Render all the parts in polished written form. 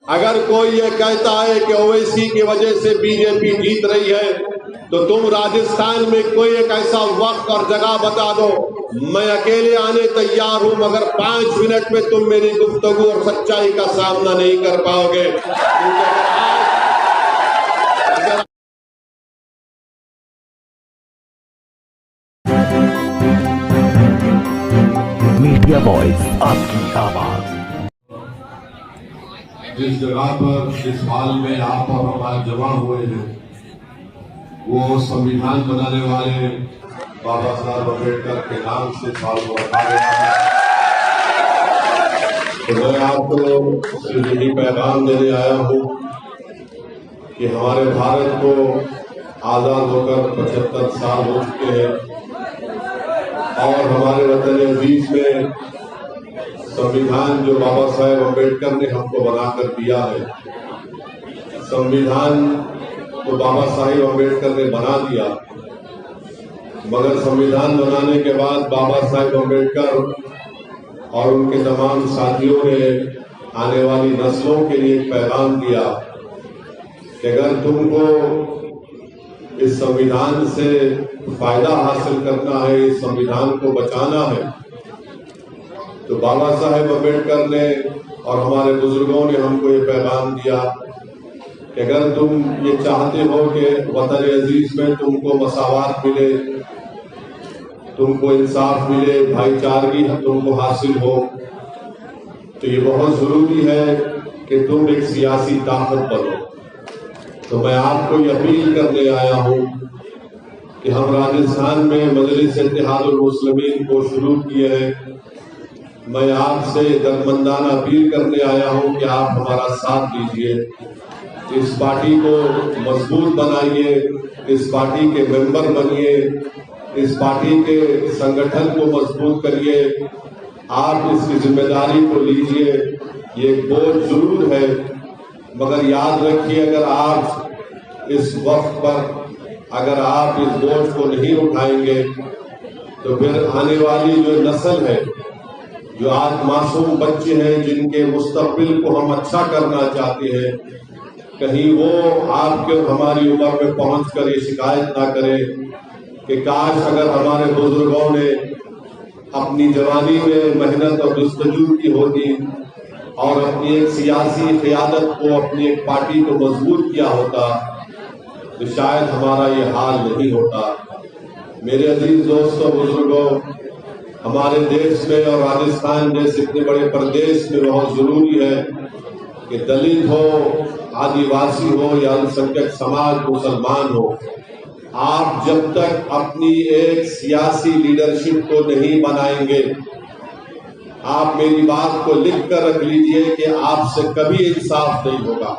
اگر کوئی یہ کہتا ہے کہ اویسی کی وجہ سے بی جے پی جیت رہی ہے تو تم راجستھان میں کوئی ایک ایسا وقت اور جگہ بتا دو، میں اکیلے آنے تیار ہوں، مگر 5 منٹ میں تم میری گفتگو اور سچائی کا سامنا نہیں کر پاؤ گے۔ میڈیا وائس آپ کی آواز۔ جس جگہ پر اس حال میں آپ اور ہمارے جمع ہوئے ہیں وہ سنویدھان بنانے والے بابا صاحب امبیڈکر کے نام سے سال کو رکھا گیا ہے۔ تو میں آپ کو صرف یہی پیغام دینے آیا ہوں کہ ہمارے بھارت کو آزاد ہو کر 75 سال ہو چکے ہیں، اور ہمارے وطن عزیز میں سنویدھان جو بابا صاحب امبیڈکر نے ہم کو بنا کر دیا ہے، سنویدھان تو بابا صاحب امبیڈکر نے بنا دیا، مگر سنویدھان بنانے کے بعد بابا صاحب امبیڈکر اور ان کے تمام ساتھیوں نے آنے والی نسلوں کے لیے ایک پیغام دیا کہ اگر تم کو اس سنویدھان سے فائدہ حاصل کرنا ہے، اس سنویدھان کو بچانا ہے، تو بابا صاحب امبیڈکر نے اور ہمارے بزرگوں نے ہم کو یہ پیغام دیا کہ اگر تم یہ چاہتے ہو کہ وطن عزیز میں تم کو مساوات ملے، تم کو انصاف ملے، بھائی چارگی تم کو حاصل ہو، تو یہ بہت ضروری ہے کہ تم ایک سیاسی طاقت بنو۔ تو میں آپ کو یہ اپیل کرنے آیا ہوں کہ ہم راجستھان میں مجلس اتحاد المسلمین کو شروع کیے ہیں۔ میں آپ سے درمندانہ اپیل کرنے آیا ہوں کہ آپ ہمارا ساتھ دیجیے، اس پارٹی کو مضبوط بنائیے، اس پارٹی کے ممبر بنیے، اس پارٹی کے سنگٹھن کو مضبوط کریے، آپ اس کی ذمہ داری کو لیجیے۔ یہ ایک بوجھ ضرور ہے، مگر یاد رکھیے اگر آپ اس وقت پر اگر آپ اس بوجھ کو نہیں اٹھائیں گے تو پھر آنے والی جو نسل ہے، جو آج معصوم بچے ہیں جن کے مستقبل کو ہم اچھا کرنا چاہتے ہیں، کہیں وہ آپ کے ہماری عمر میں پہنچ کر یہ شکایت نہ کرے کہ کاش اگر ہمارے بزرگوں نے اپنی جوانی میں محنت اور جستجو کی ہوتی اور اپنی ایک سیاسی قیادت کو، اپنی ایک پارٹی کو مضبوط کیا ہوتا تو شاید ہمارا یہ حال نہیں ہوتا۔ میرے عزیز دوستوں، بزرگوں، ہمارے دیش میں اور راجستھان جیسے اتنے بڑے پردیش میں بہت ضروری ہے کہ دلت ہو، آدیواسی ہو یا السنکھیک سماج مسلمان ہو، آپ جب تک اپنی ایک سیاسی لیڈرشپ کو نہیں بنائیں گے، آپ میری بات کو لکھ کر رکھ لیجئے کہ آپ سے کبھی انصاف نہیں ہوگا۔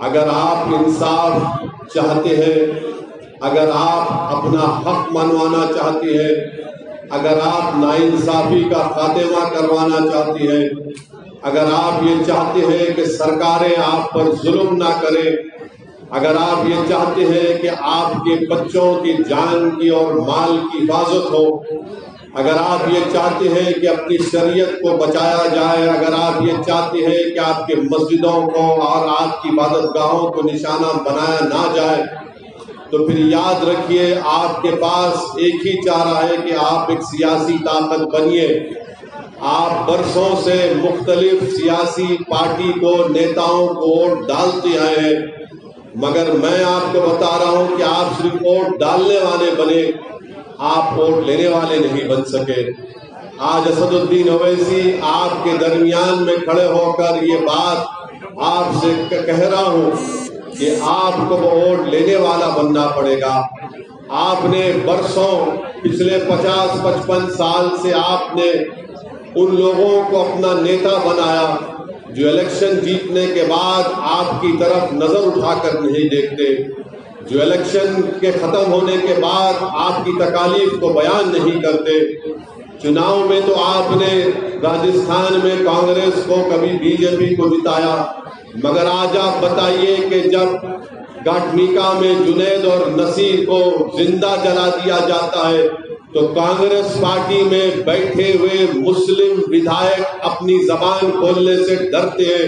اگر آپ انصاف چاہتے ہیں، اگر آپ اپنا حق منوانا چاہتے ہیں، اگر آپ ناانصافی کا خاتمہ کروانا چاہتے ہیں، اگر آپ یہ چاہتے ہیں کہ سرکاریں آپ پر ظلم نہ کریں، اگر آپ یہ چاہتے ہیں کہ آپ کے بچوں کی جان کی اور مال کی حفاظت ہو، اگر آپ یہ چاہتے ہیں کہ اپنی شریعت کو بچایا جائے، اگر آپ یہ چاہتے ہیں کہ آپ کے مسجدوں کو اور آپ کی عبادت گاہوں کو نشانہ بنایا نہ جائے، تو پھر یاد رکھیے آپ کے پاس ایک ہی چارہ ہے کہ آپ ایک سیاسی طاقت بنیے۔ آپ برسوں سے مختلف سیاسی پارٹی کو، نیتاؤں کو ووٹ ڈالتے آئے ہیں، مگر میں آپ کو بتا رہا ہوں کہ آپ صرف ووٹ ڈالنے والے بنے، آپ ووٹ لینے والے نہیں بن سکے۔ آج اسد الدین اویسی آپ کے درمیان میں کھڑے ہو کر یہ بات آپ سے کہہ رہا ہوں کہ آپ کو ووٹ لینے والا بننا پڑے گا۔ آپ نے برسوں، پچھلے 50-55 سال سے آپ نے ان لوگوں کو اپنا نیتا بنایا جو الیکشن جیتنے کے بعد آپ کی طرف نظر اٹھا کر نہیں دیکھتے، جو الیکشن کے ختم ہونے کے بعد آپ کی تکالیف کو بیان نہیں کرتے۔ چناؤ میں تو آپ نے راجستھان میں کانگریس کو، کبھی بی جے پی کو جتایا، مگر آج آپ بتائیے کہ جب گاٹمیکا میں جنید اور نصیر کو زندہ جلا دیا جاتا ہے تو کانگریس پارٹی میں بیٹھے ہوئے مسلم ودھائک اپنی زبان کھولنے سے ڈرتے ہیں۔